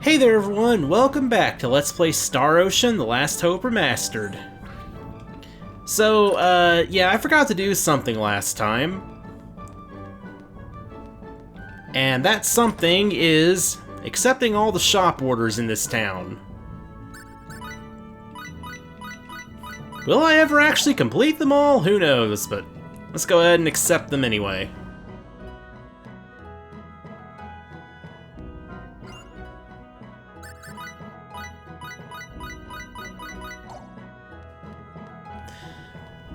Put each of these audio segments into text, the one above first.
Hey there everyone, welcome back to Let's Play Star Ocean: The Last Hope Remastered. So, yeah, I forgot to do something last time. And that something is accepting all the shop orders in this town. Will I ever actually complete them all? Who knows, but let's go ahead and accept them anyway.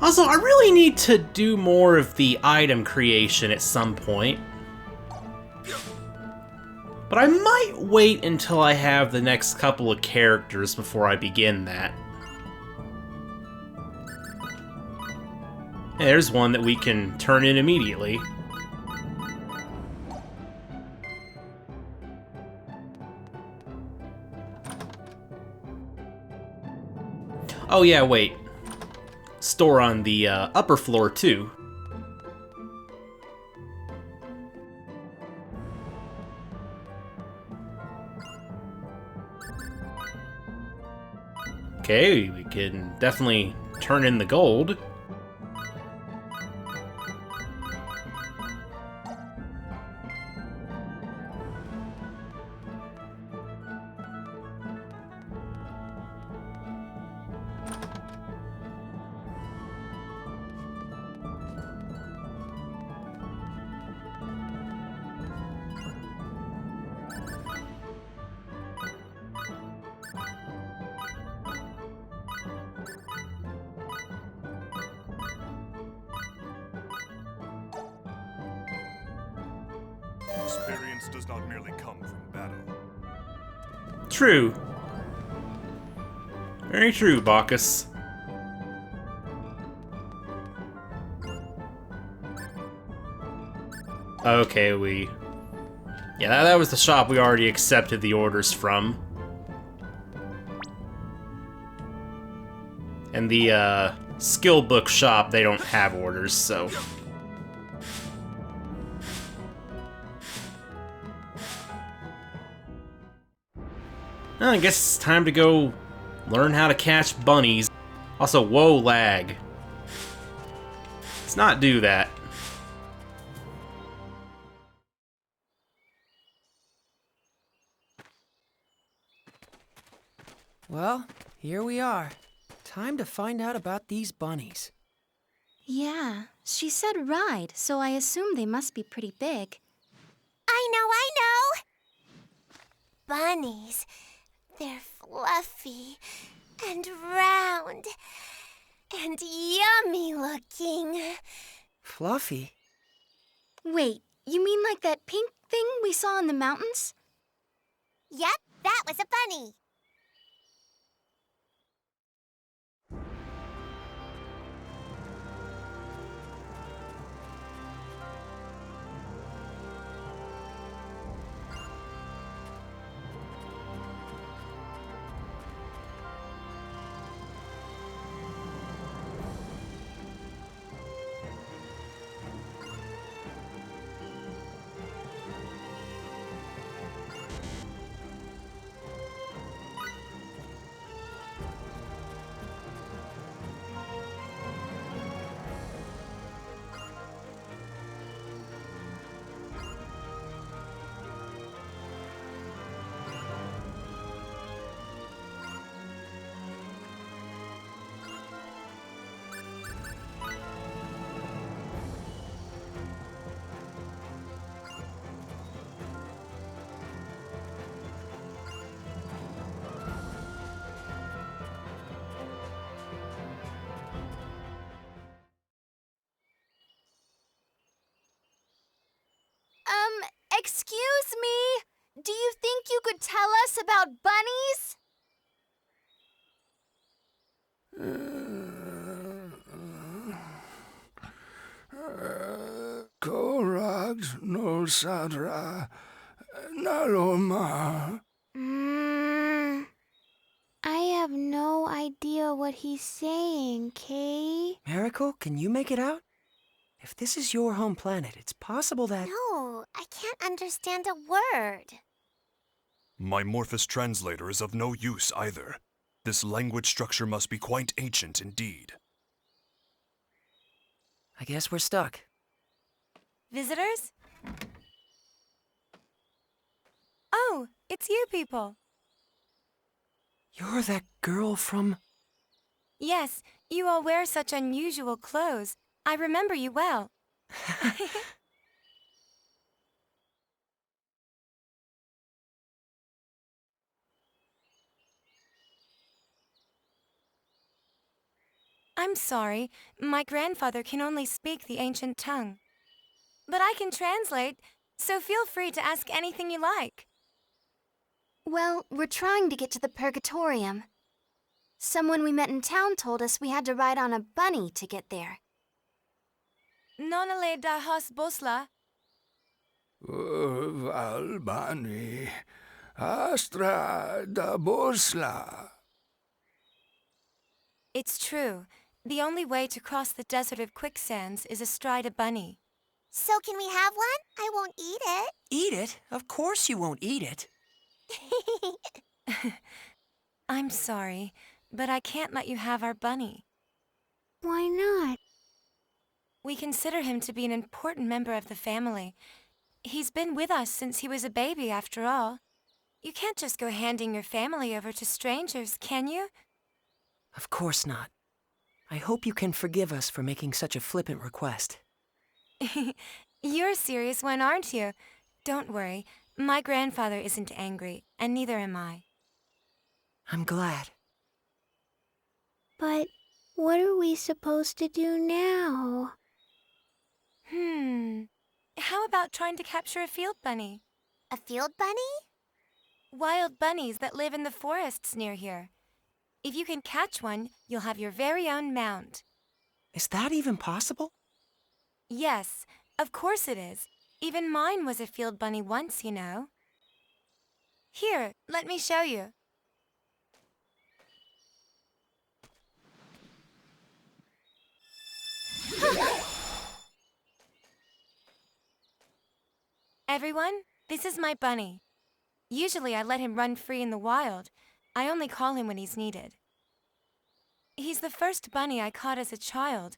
Also, I really need to do more of the item creation at some point. But I might wait until I have the next couple of characters before I begin that. There's one that we can turn in immediately. Oh yeah, wait. Store on the upper floor too. Okay, we can definitely turn in the gold. Experience does not merely come from battle. True. Very true, Bacchus. Okay, yeah, that was the shop we already accepted the orders from. And the, skill book shop, they don't have orders, so... Well, I guess it's time to go learn how to catch bunnies. Also, whoa, lag. Let's not do that. Well, here we are. Time to find out about these bunnies. Yeah, she said ride, so I assume they must be pretty big. I know! Bunnies. They're fluffy and round and yummy looking. Fluffy? Wait, you mean like that pink thing we saw in the mountains? Yep, that was a bunny. Excuse me? Do you think you could tell us about bunnies? Korag no Sadra Naloma. I have no idea what he's saying, Kay. Miracle, can you make it out? If this is your home planet, it's possible that... No, I can't understand a word. My Morphous translator is of no use either. This language structure must be quite ancient indeed. I guess we're stuck. Visitors? Oh, it's you people. You're that girl from... Yes, you all wear such unusual clothes. I remember you well. I'm sorry, my grandfather can only speak the ancient tongue. But I can translate, so feel free to ask anything you like. Well, we're trying to get to the Purgatorium. Someone we met in town told us we had to ride on a bunny to get there. Nonale da has bosla. Valbani. Astra da Bosla. It's true. The only way to cross the desert of quicksands is astride a bunny. So can we have one? I won't eat it. Eat it? Of course you won't eat it. I'm sorry, but I can't let you have our bunny. Why not? We consider him to be an important member of the family. He's been with us since he was a baby, after all. You can't just go handing your family over to strangers, can you? Of course not. I hope you can forgive us for making such a flippant request. You're a serious one, aren't you? Don't worry. My grandfather isn't angry, and neither am I. I'm glad. But what are we supposed to do now? How about trying to capture a field bunny? A field bunny? Wild bunnies that live in the forests near here. If you can catch one, you'll have your very own mount. Is that even possible? Yes, of course it is. Even mine was a field bunny once, you know. Here, let me show you. Everyone, this is my bunny. Usually I let him run free in the wild. I only call him when he's needed. He's the first bunny I caught as a child,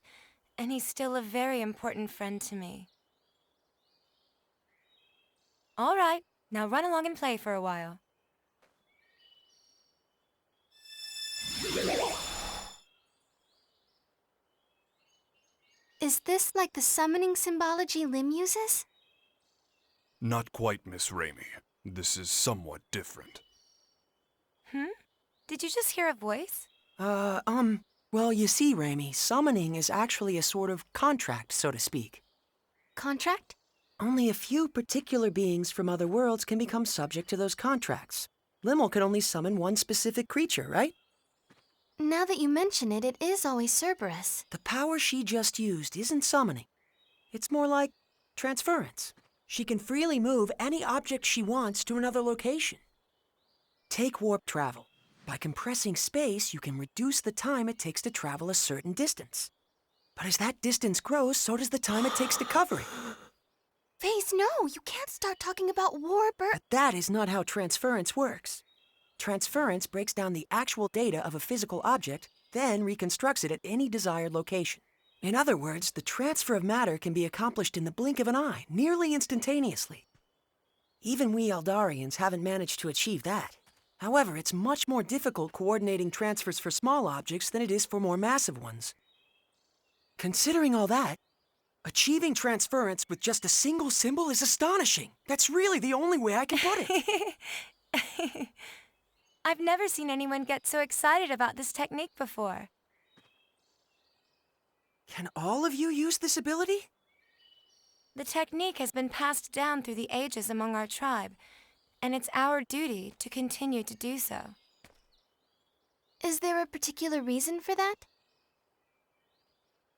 and he's still a very important friend to me. All right, now run along and play for a while. Is this like the summoning symbology Lim uses? Not quite, Miss Reimi. This is somewhat different. Did you just hear a voice? Well, you see, Reimi, summoning is actually a sort of contract, so to speak. Contract? Only a few particular beings from other worlds can become subject to those contracts. Limmel can only summon one specific creature, right? Now that you mention it, it is always Cerberus. The power she just used isn't summoning. It's more like transference. She can freely move any object she wants to another location. Take warp travel. By compressing space, you can reduce the time it takes to travel a certain distance. But as that distance grows, so does the time it takes to cover it. Phase, no! You can't start talking about warp or... But that is not how transference works. Transference breaks down the actual data of a physical object, then reconstructs it at any desired location. In other words, the transfer of matter can be accomplished in the blink of an eye, nearly instantaneously. Even we Eldarians haven't managed to achieve that. However, it's much more difficult coordinating transfers for small objects than it is for more massive ones. Considering all that, achieving transference with just a single symbol is astonishing. That's really the only way I can put it. I've never seen anyone get so excited about this technique before. Can all of you use this ability? The technique has been passed down through the ages among our tribe, and it's our duty to continue to do so. Is there a particular reason for that?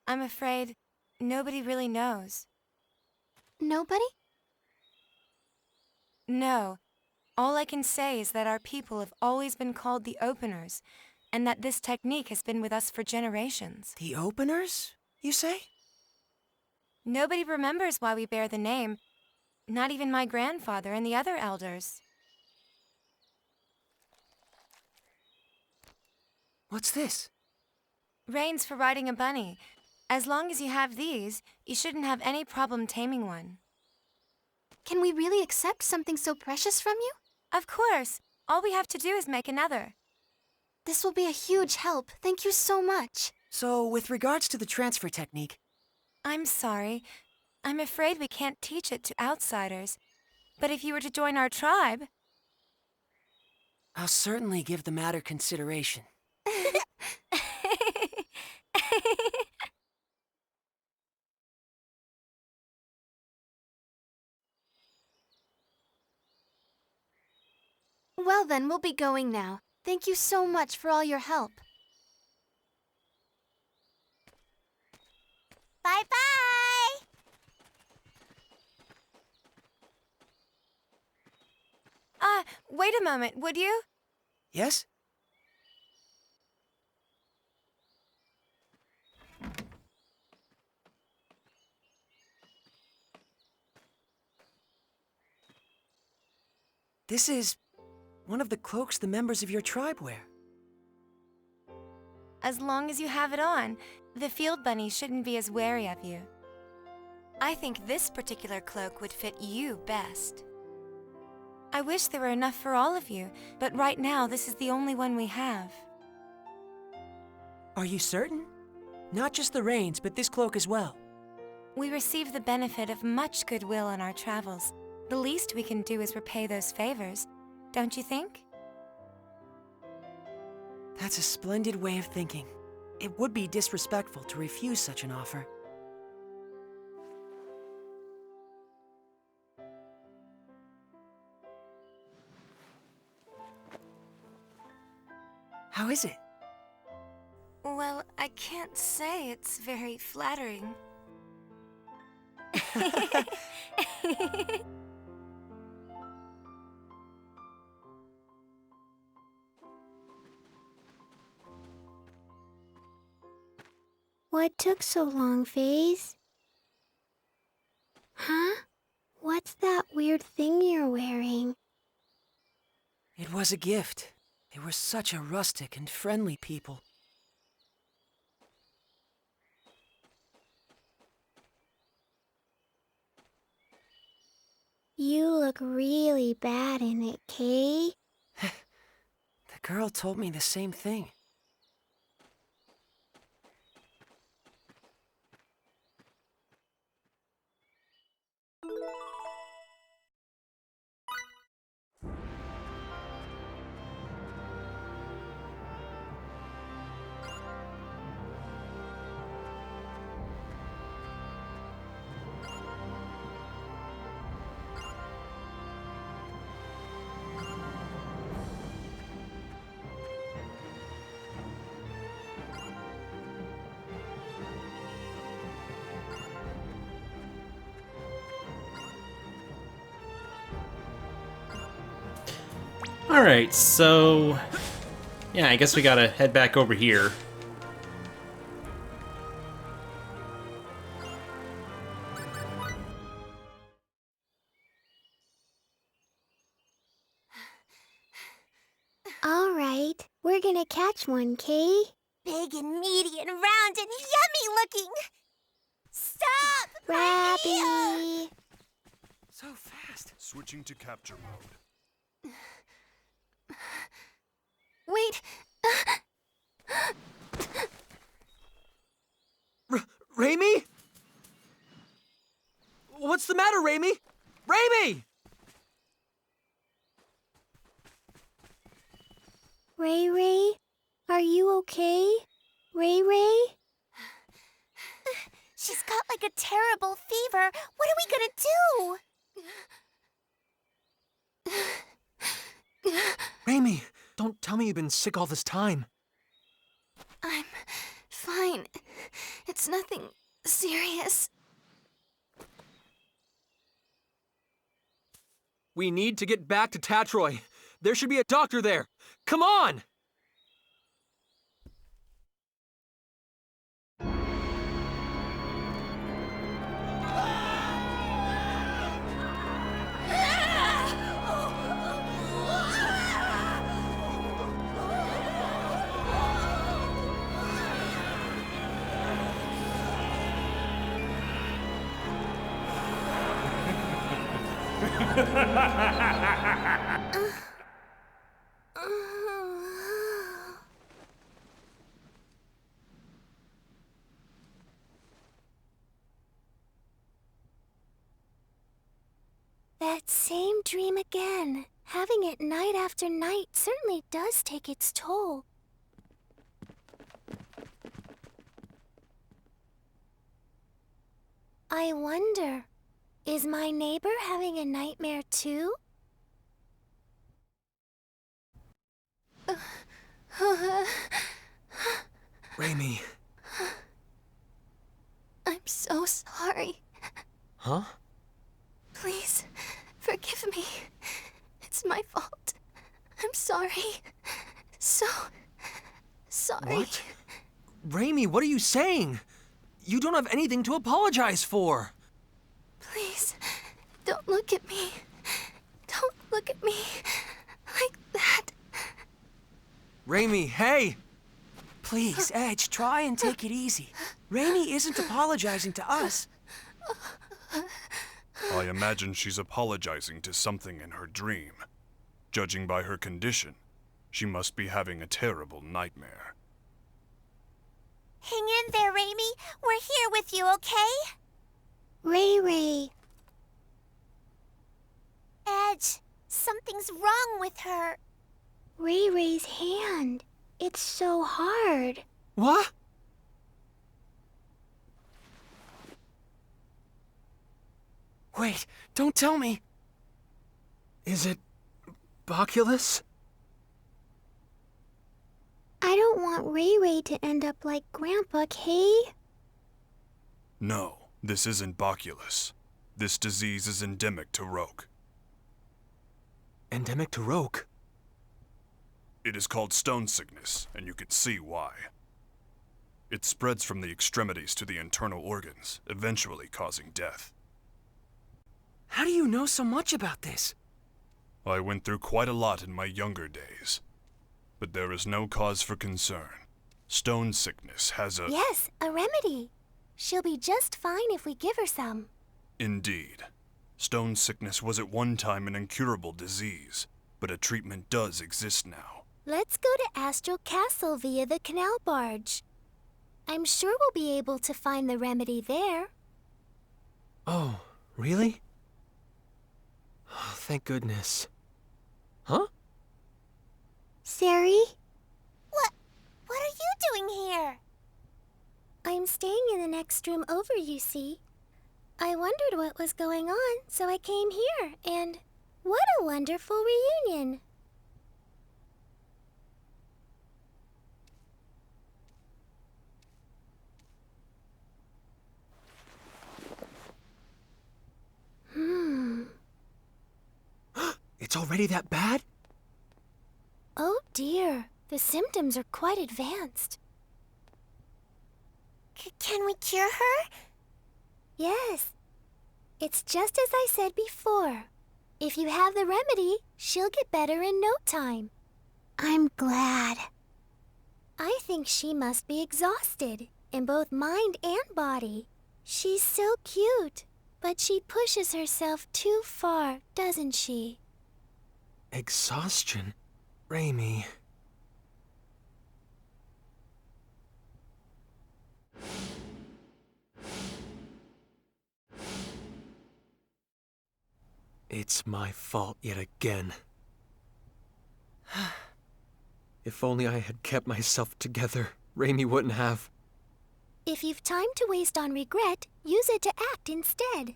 I'm afraid nobody really knows. Nobody? No. All I can say is that our people have always been called the Openers, and that this technique has been with us for generations. The Openers, you say? Nobody remembers why we bear the name, not even my grandfather and the other elders. What's this? Reins for riding a bunny. As long as you have these, you shouldn't have any problem taming one. Can we really accept something so precious from you? Of course. All we have to do is make another. This will be a huge help. Thank you so much. So, with regards to the transfer technique, I'm sorry. I'm afraid we can't teach it to outsiders. But if you were to join our tribe... I'll certainly give the matter consideration. Well then, we'll be going now. Thank you so much for all your help. Bye-bye! Wait a moment, would you? Yes? This is one of the cloaks the members of your tribe wear. As long as you have it on, the Field Bunnies shouldn't be as wary of you. I think this particular cloak would fit you best. I wish there were enough for all of you, but right now this is the only one we have. Are you certain? Not just the reins, but this cloak as well. We receive the benefit of much goodwill on our travels. The least we can do is repay those favors, don't you think? That's a splendid way of thinking. It would be disrespectful to refuse such an offer. How is it? Well, I can't say it's very flattering. What took so long, Faze? Huh? What's that weird thing you're wearing? It was a gift. They were such a rustic and friendly people. You look really bad in it, Kay. The girl told me the same thing. Alright, so... yeah, I guess we gotta head back over here. All right, we're gonna catch one, Kay. Big and meaty and round and yummy looking! Stop! Rabbit! So fast. Switching to capture mode. Wait! Reimi? What's the matter, Reimi? Reimi! Ray Ray? Are you okay? Ray Ray? She's got like a terrible fever. What are we gonna do? Reimi, don't tell me you've been sick all this time. I'm fine. It's nothing serious. We need to get back to Tatroi. There should be a doctor there. Come on! That same dream again. Having it night after night certainly does take its toll. I wonder, is my neighbor having a nightmare too? Reimi. I'm so sorry. Huh? Please, forgive me. It's my fault. I'm sorry. So sorry. What? Reimi, what are you saying? You don't have anything to apologize for. Please, don't look at me. Don't look at me like that. Reimi, hey! Please, Edge, try and take it easy. Reimi isn't apologizing to us. I imagine she's apologizing to something in her dream. Judging by her condition, she must be having a terrible nightmare. Hang in there, Reimi. We're here with you, okay? Ray. Edge, something's wrong with her. Ray's hand. It's so hard. What? Wait, don't tell me. Is it Boculus? I don't want Ray to end up like Grandpa, Kay. No, this isn't Boculus. This disease is endemic to Roke. Endemic to Roke? It is called stone sickness, and you can see why. It spreads from the extremities to the internal organs, eventually causing death. How do you know so much about this? I went through quite a lot in my younger days. But there is no cause for concern. Stone sickness has a... Yes, a remedy. She'll be just fine if we give her some. Indeed. Stone sickness was at one time an incurable disease, but a treatment does exist now. Let's go to Astral Castle via the canal barge. I'm sure we'll be able to find the remedy there. Oh, really? Oh, thank goodness. Huh? Sari? What are you doing here? I'm staying in the next room over, you see. I wondered what was going on, so I came here, and what a wonderful reunion. It's already that bad? Oh dear, the symptoms are quite advanced. Can we cure her? Yes. It's just as I said before. If you have the remedy, she'll get better in no time. I'm glad. I think she must be exhausted, in both mind and body. She's so cute, but she pushes herself too far, doesn't she? Exhaustion? Reimi. It's my fault yet again. If only I had kept myself together, Reimi wouldn't have. If you've time to waste on regret, use it to act instead.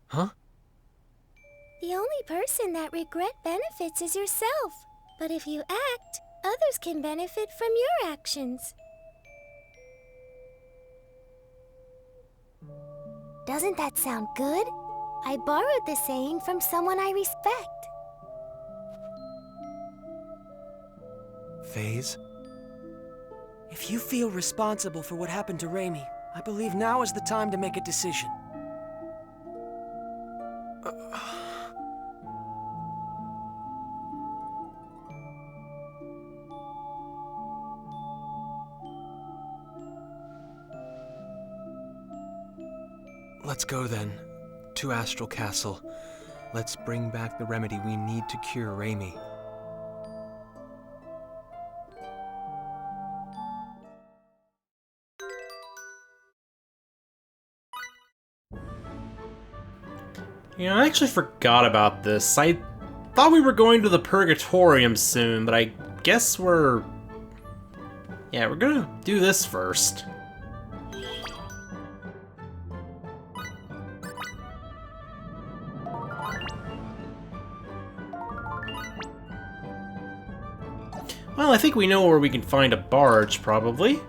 Huh? The only person that regret benefits is yourself. But if you act, others can benefit from your actions. Doesn't that sound good? I borrowed the saying from someone I respect. Phase? If you feel responsible for what happened to Reimi, I believe now is the time to make a decision. Let's go then, to Astral Castle. Let's bring back the remedy we need to cure Reimi. Yeah, I actually forgot about this. I thought we were going to the Purgatorium soon, but I guess we're... Yeah, we're gonna do this first. Well, I think we know where we can find a barge, probably.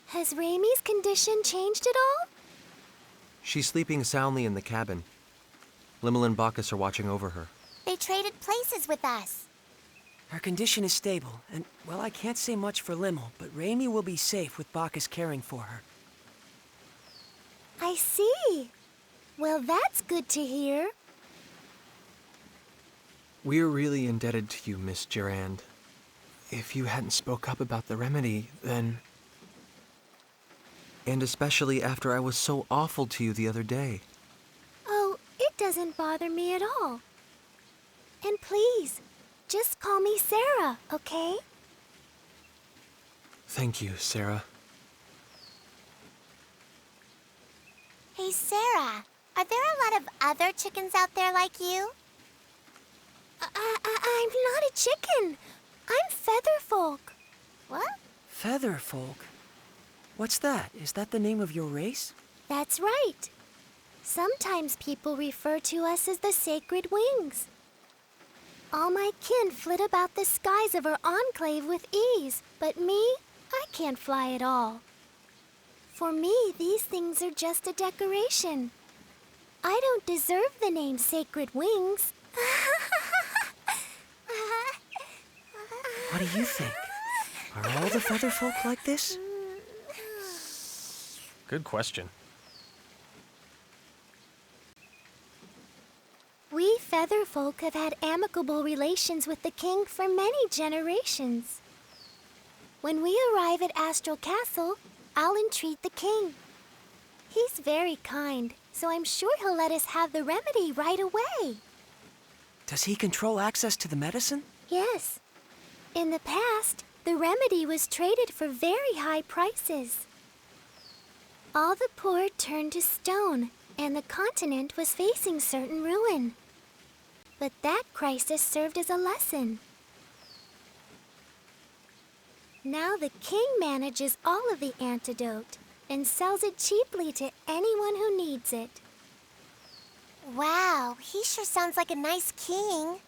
Has Reimi's condition changed at all? She's sleeping soundly in the cabin. Limmel and Bacchus are watching over her. They traded places with us. Her condition is stable, and, well, I can't say much for Limmel, but Reimi will be safe with Bacchus caring for her. I see. Well, that's good to hear. We're really indebted to you, Miss Durand. If you hadn't spoke up about the remedy, then... And especially after I was so awful to you the other day. Oh, it doesn't bother me at all. And please, just call me Sarah, okay? Thank you, Sarah. Hey, Sarah, are there a lot of other chickens out there like you? I'm not a chicken. I'm Featherfolk. What? Featherfolk? What's that? Is that the name of your race? That's right. Sometimes people refer to us as the Sacred Wings. All my kin flit about the skies of our enclave with ease, but me, I can't fly at all. For me, these things are just a decoration. I don't deserve the name Sacred Wings. What do you think? Are all the Featherfolk like this? Good question. We Featherfolk have had amicable relations with the king for many generations. When we arrive at Astral Castle, I'll entreat the king. He's very kind, so I'm sure he'll let us have the remedy right away. Does he control access to the medicine? Yes. In the past, the remedy was traded for very high prices. All the poor turned to stone, and the continent was facing certain ruin. But that crisis served as a lesson. Now the king manages all of the antidote and sells it cheaply to anyone who needs it. Wow, he sure sounds like a nice king.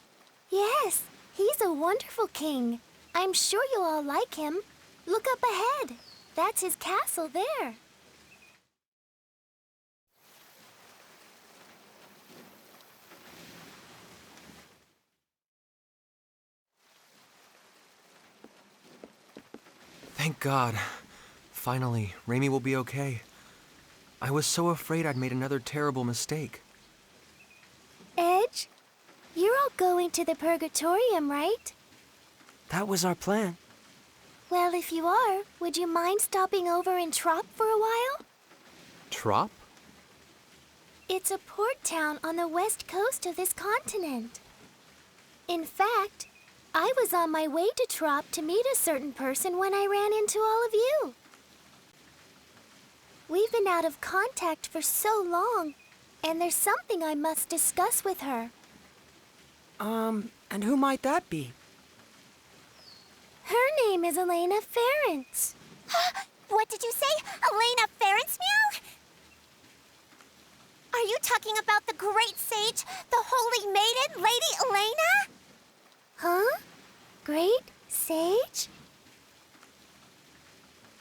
Yes, he's a wonderful king. I'm sure you'll all like him. Look up ahead. That's his castle there. Thank God. Finally, Reimi will be okay. I was so afraid I'd made another terrible mistake. Edge, you're all going to the Purgatorium, right? That was our plan. Well, if you are, would you mind stopping over in Trop for a while? Trop? It's a port town on the west coast of this continent. In fact, I was on my way to Trop to meet a certain person when I ran into all of you. We've been out of contact for so long, and there's something I must discuss with her. And who might that be? Her name is Elena Ference. What did you say? Elena Ference, meow? Are you talking about the great sage, the holy maiden, Lady Elena? Huh? Great Sage?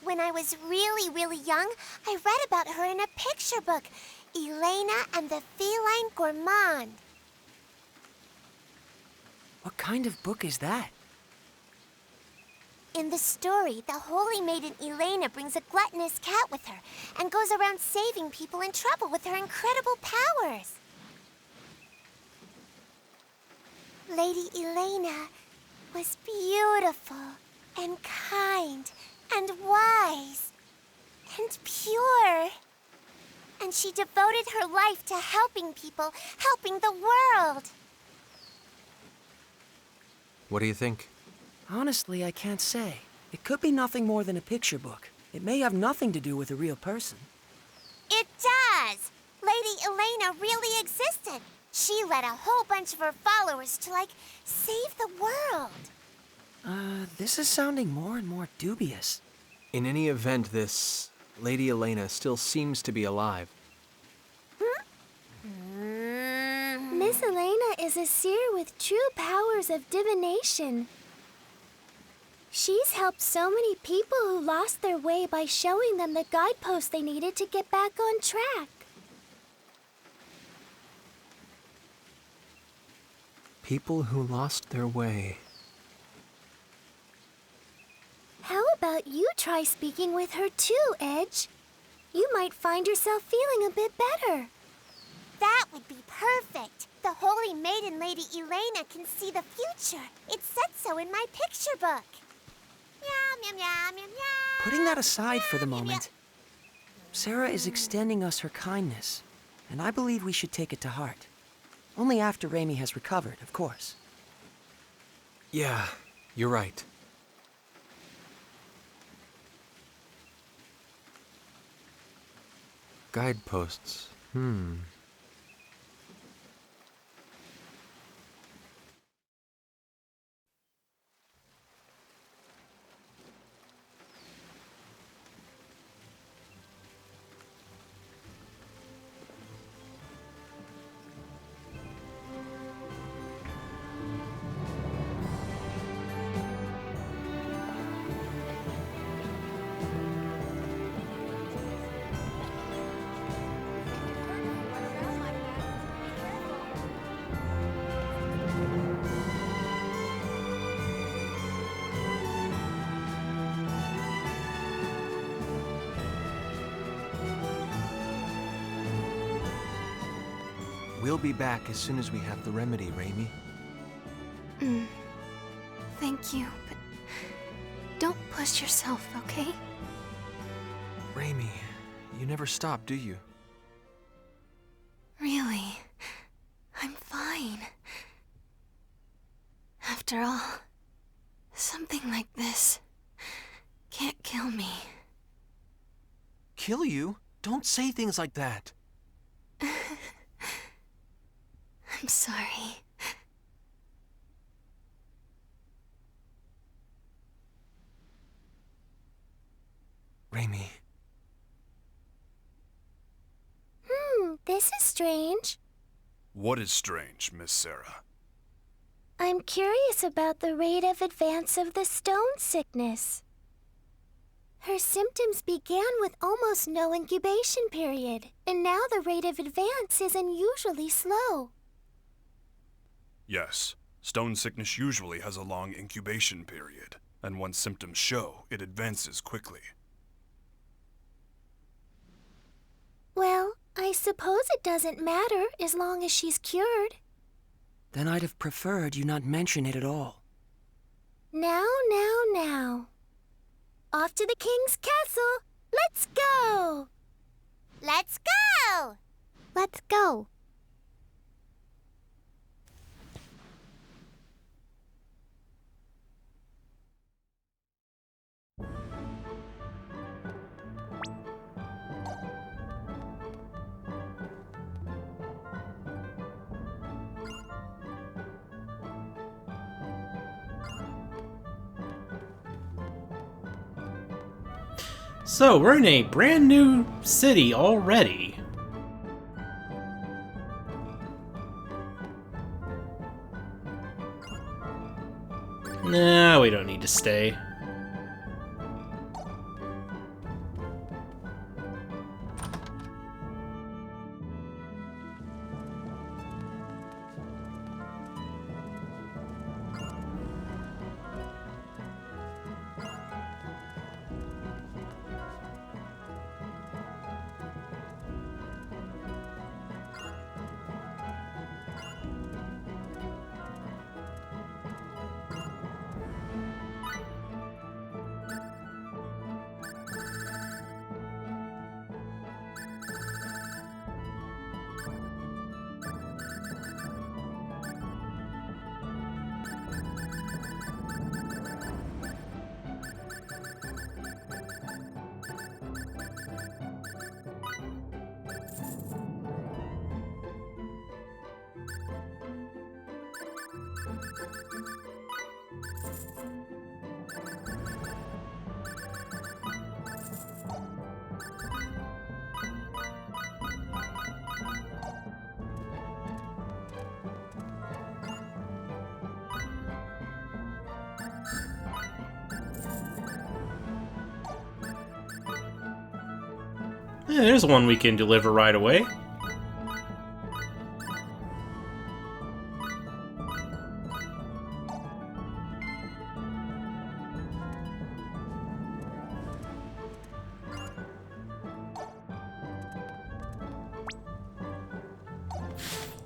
When I was really, really young, I read about her in a picture book, Elena and the Feline Gourmand. What kind of book is that? In the story, the holy maiden Elena brings a gluttonous cat with her and goes around saving people in trouble with her incredible powers. Lady Elena was beautiful and kind and wise and pure. And she devoted her life to helping people, helping the world. What do you think? Honestly, I can't say. It could be nothing more than a picture book. It may have nothing to do with a real person. It does! Lady Elena really existed. She led a whole bunch of her followers to, save the world. This is sounding more and more dubious. In any event, this Lady Elena still seems to be alive. Miss Elena is a seer with true powers of divination. She's helped so many people who lost their way by showing them the guideposts they needed to get back on track. People who lost their way. How about you try speaking with her too, Edge? You might find yourself feeling a bit better. That would be perfect. The holy maiden Lady Elena can see the future. It said so in my picture book. Meow, meow, meow, meow, meow. Putting that aside for the Meow, meow, moment, Sarah is extending us her kindness, and I believe we should take it to heart. Only after Reimi has recovered, of course. Yeah, you're right. Guideposts. We'll be back as soon as we have the remedy, Reimi. Thank you, but don't push yourself, okay? Reimi, you never stop, do you? Really, I'm fine. After all, something like this can't kill me. Kill you? Don't say things like that. I'm sorry. Reimi. This is strange. What is strange, Miss Sarah? I'm curious about the rate of advance of the stone sickness. Her symptoms began with almost no incubation period, and now the rate of advance is unusually slow. Yes, stone sickness usually has a long incubation period, and once symptoms show, it advances quickly. Well, I suppose it doesn't matter as long as she's cured. Then I'd have preferred you not mention it at all. Now. Off to the king's castle. Let's go! Let's go! Let's go. So, we're in a brand new city already. Nah, we don't need to stay. There's one we can deliver right away.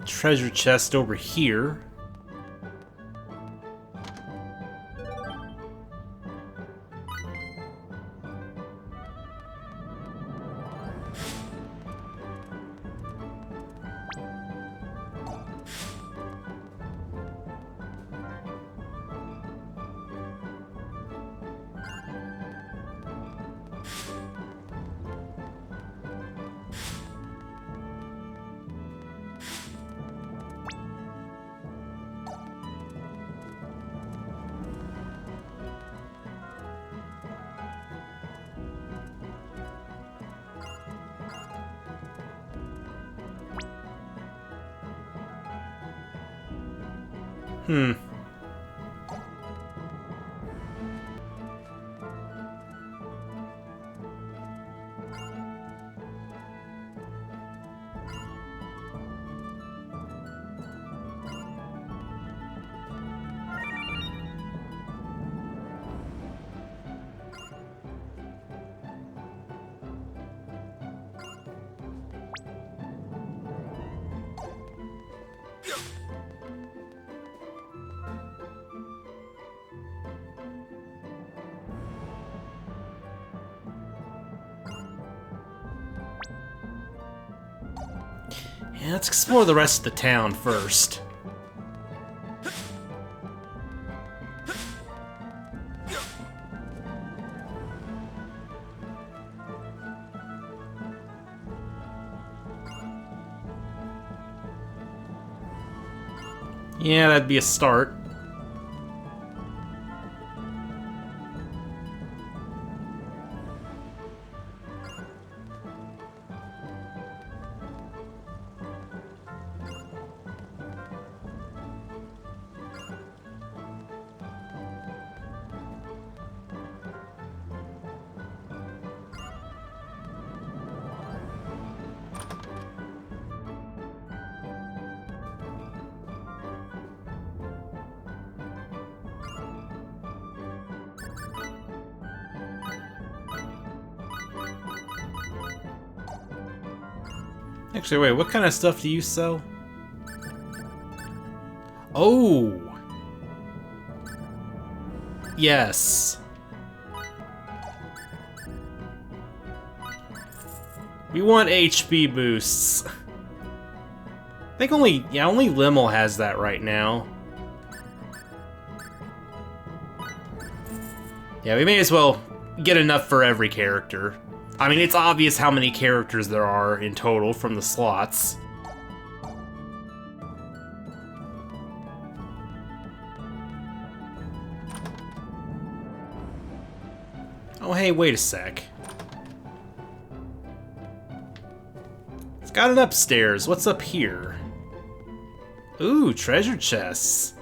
Treasure chest over here. Hmm. Yeah, let's explore the rest of the town first. Yeah, that'd be a start. Actually, wait, what kind of stuff do you sell? Oh! Yes. We want HP boosts. I think only Limmel has that right now. Yeah, we may as well get enough for every character. I mean, it's obvious how many characters there are in total from the slots. Oh, hey, wait a sec. It's got an upstairs. What's up here? Ooh, treasure chests.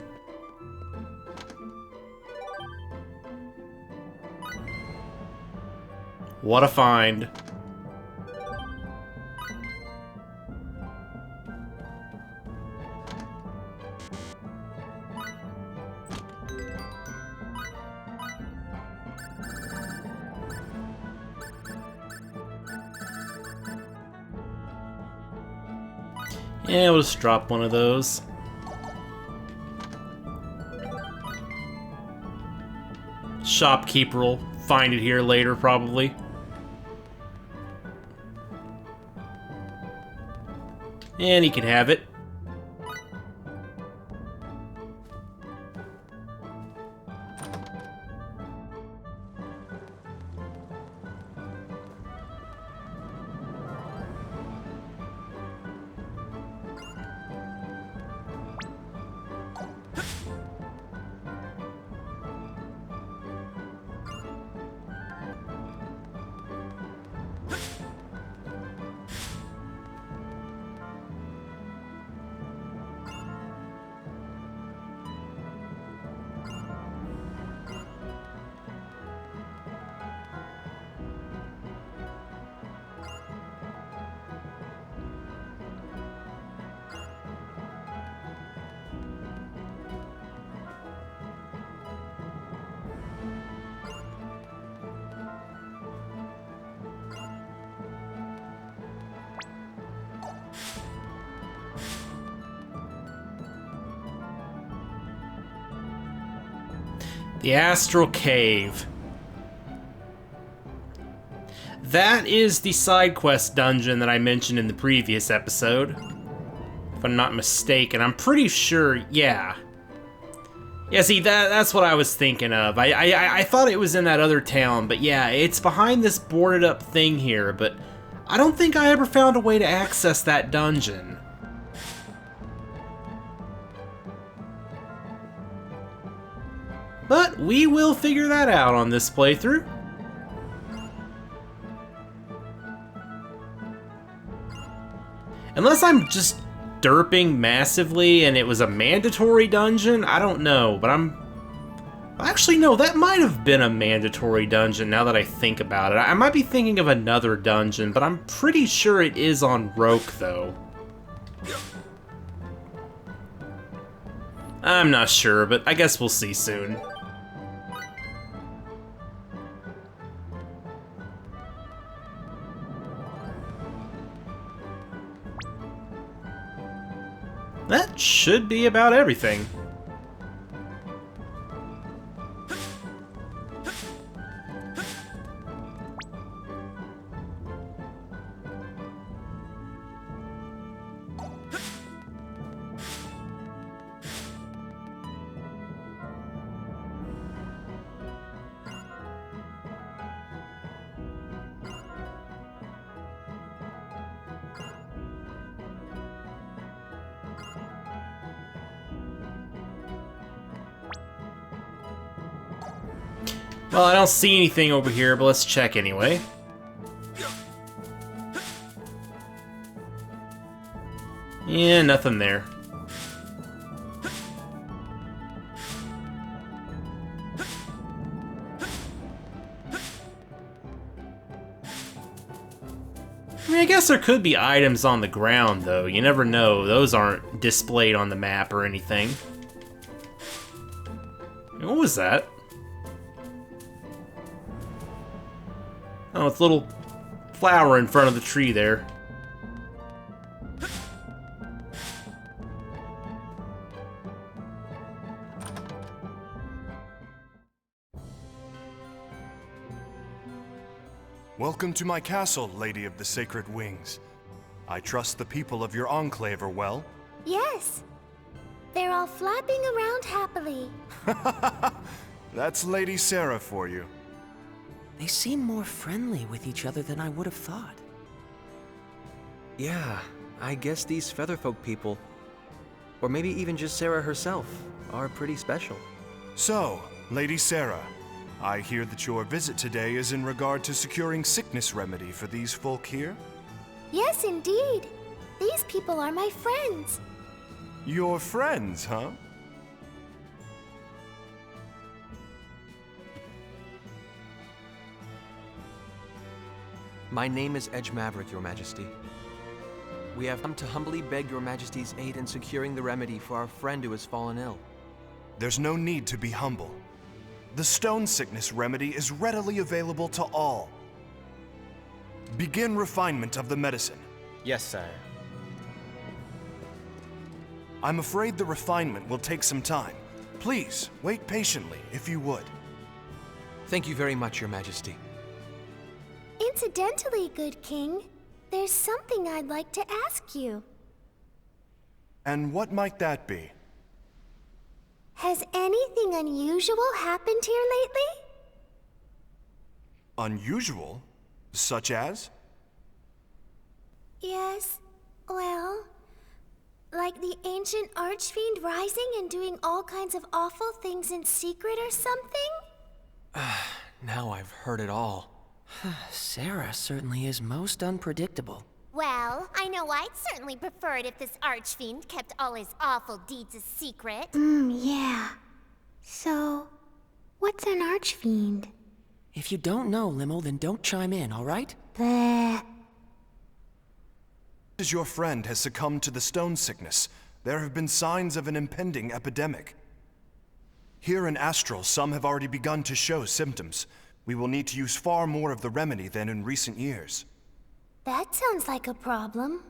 What a find. Yeah, we'll just drop one of those. Shopkeeper will find it here later, probably. And he can have it. The Astral Cave. That is the side quest dungeon that I mentioned in the previous episode. If I'm not mistaken, I'm pretty sure, yeah. Yeah, see, that's what I was thinking of. I thought it was in that other town, but yeah, it's behind this boarded up thing here, but I don't think I ever found a way to access that dungeon. But we will figure that out on this playthrough. Unless I'm just derping massively and it was a mandatory dungeon, I don't know, but actually, no, that might have been a mandatory dungeon now that I think about it. I might be thinking of another dungeon, but I'm pretty sure it is on Roke, though. I'm not sure, but I guess we'll see soon. That should be about everything. Well, I don't see anything over here, but let's check anyway. Yeah, nothing there. I mean, I guess there could be items on the ground, though. You never know. Those aren't displayed on the map or anything. What was that? Oh, it's a little flower in front of the tree there. Welcome to my castle, Lady of the Sacred Wings. I trust the people of your enclave are well. Yes. They're all flapping around happily. That's Lady Sarah for you. They seem more friendly with each other than I would have thought. Yeah, I guess these Featherfolk people, or maybe even just Sarah herself, are pretty special. So, Lady Sarah, I hear that your visit today is in regard to securing sickness remedy for these folk here? Yes, indeed. These people are my friends. Your friends, huh? My name is Edge Maverick, Your Majesty. We have come to humbly beg Your Majesty's aid in securing the remedy for our friend who has fallen ill. There's no need to be humble. The stone sickness remedy is readily available to all. Begin refinement of the medicine. Yes, sire. I'm afraid the refinement will take some time. Please, wait patiently, if you would. Thank you very much, Your Majesty. Incidentally, good king, there's something I'd like to ask you. And what might that be? Has anything unusual happened here lately? Unusual? Such as? Yes, well, like the ancient archfiend rising and doing all kinds of awful things in secret or something? Now I've heard it all. Sarah certainly is most unpredictable. Well, I know I'd certainly prefer it if this archfiend kept all his awful deeds a secret. Yeah. So, what's an archfiend? If you don't know, Limo, then don't chime in, all right? Bleh. As your friend has succumbed to the stone sickness, there have been signs of an impending epidemic. Here in Astral, some have already begun to show symptoms. We will need to use far more of the remedy than in recent years. That sounds like a problem.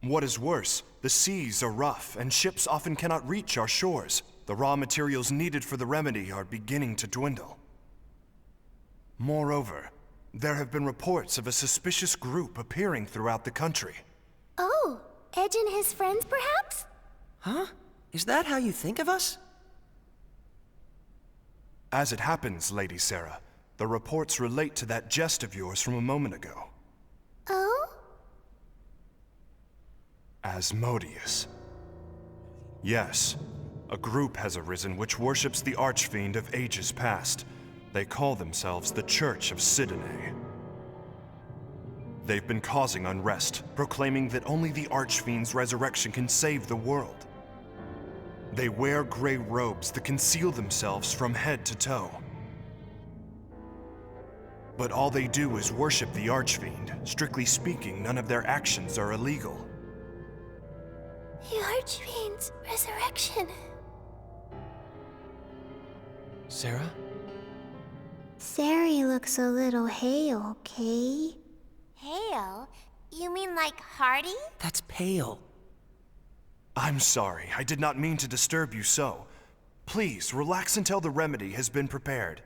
What is worse, the seas are rough, and ships often cannot reach our shores. the raw materials needed for the remedy are beginning to dwindle. Moreover, there have been reports of a suspicious group appearing throughout the country. Oh, Edge and his friends, perhaps? Huh? Is that how you think of us? As it happens, Lady Sarah, the reports relate to that jest of yours from a moment ago. Oh? Asmodeus. Yes, a group has arisen which worships the Archfiend of ages past. They call themselves the Church of Sidene. They've been causing unrest, proclaiming that only the Archfiend's resurrection can save the world. They wear gray robes that conceal themselves from head to toe. But all they do is worship the Archfiend. Strictly speaking, none of their actions are illegal. The Archfiend's resurrection. Sarah? Sari looks a little hale, Kay. Hale? You mean like Hardy? That's pale. I'm sorry, I did not mean to disturb you so. Please, relax until the remedy has been prepared.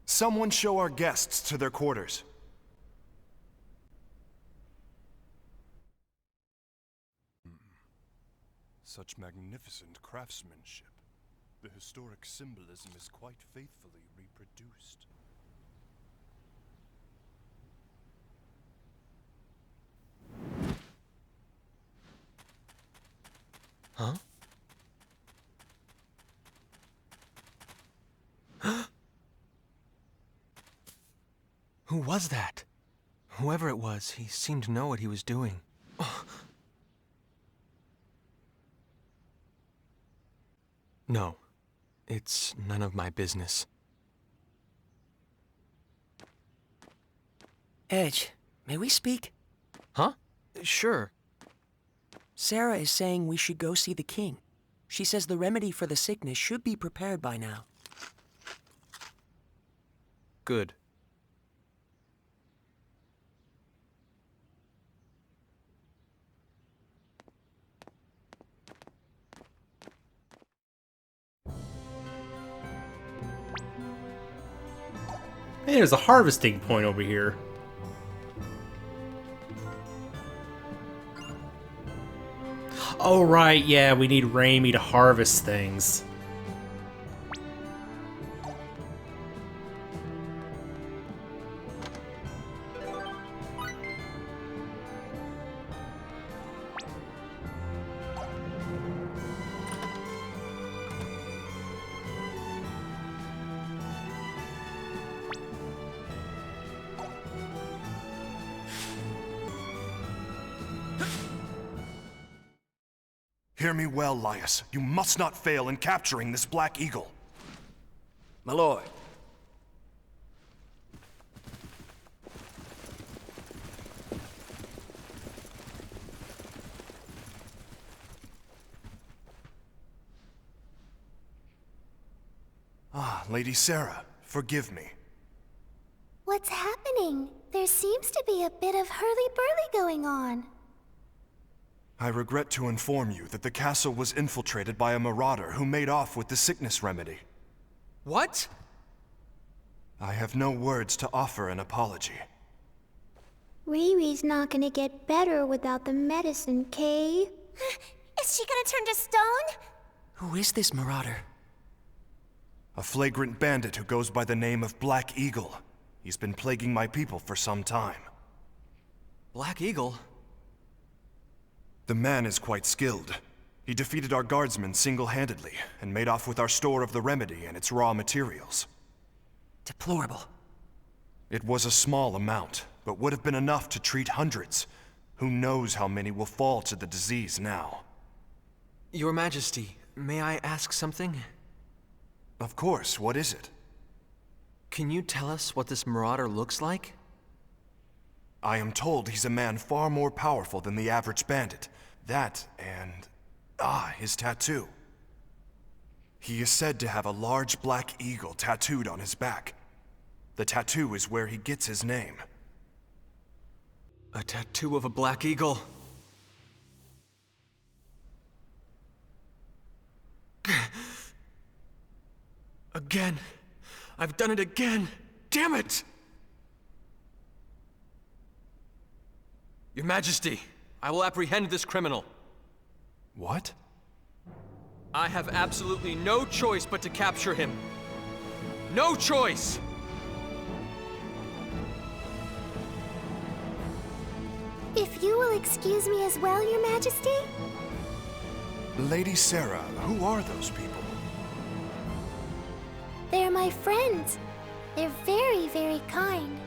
Someone show our guests to their quarters. Such magnificent craftsmanship. The historic symbolism is quite faithfully reproduced. Huh? Who was that? Whoever it was, he seemed to know what he was doing. No, it's none of my business. Edge, may we speak? Huh? Sure. Sarah is saying we should go see the king. She says the remedy for the sickness should be prepared by now. Good. Hey, there's a harvesting point over here. Oh, right, yeah, we need Reimi to harvest things. Hear me well, Laius. You must not fail in capturing this Black Eagle. My lord. Ah, Lady Sarah, forgive me. What's happening? There seems to be a bit of hurly-burly going on. I regret to inform you that the castle was infiltrated by a marauder who made off with the sickness remedy. What? I have no words to offer an apology. Riri's not gonna get better without the medicine, Kay. Is she gonna turn to stone? Who is this marauder? A flagrant bandit who goes by the name of Black Eagle. He's been plaguing my people for some time. Black Eagle? The man is quite skilled. He defeated our guardsmen single-handedly and made off with our store of the remedy and its raw materials. Deplorable. It was a small amount, but would have been enough to treat hundreds. Who knows how many will fall to the disease now? Your Majesty, may I ask something? Of course, what is it? Can you tell us what this marauder looks like? I am told he's a man far more powerful than the average bandit. That, and... his tattoo. He is said to have a large black eagle tattooed on his back. The tattoo is where he gets his name. A tattoo of a black eagle. Again. I've done it again. Damn it! Your Majesty, I will apprehend this criminal. What? I have absolutely no choice but to capture him. No choice! If you will excuse me as well, Your Majesty? Lady Sarah, who are those people? They're my friends. They're very, very kind.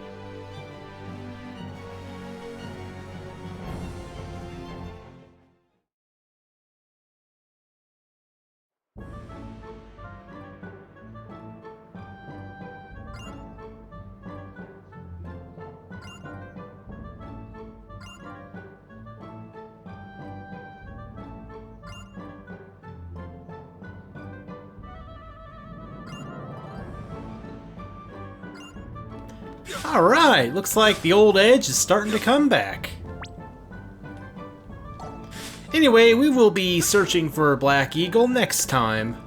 Alright, looks like the old edge is starting to come back. Anyway, we will be searching for Black Eagle next time.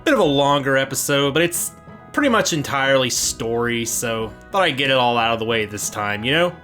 Bit of a longer episode, but it's pretty much entirely story, so thought I'd get it all out of the way this time, you know?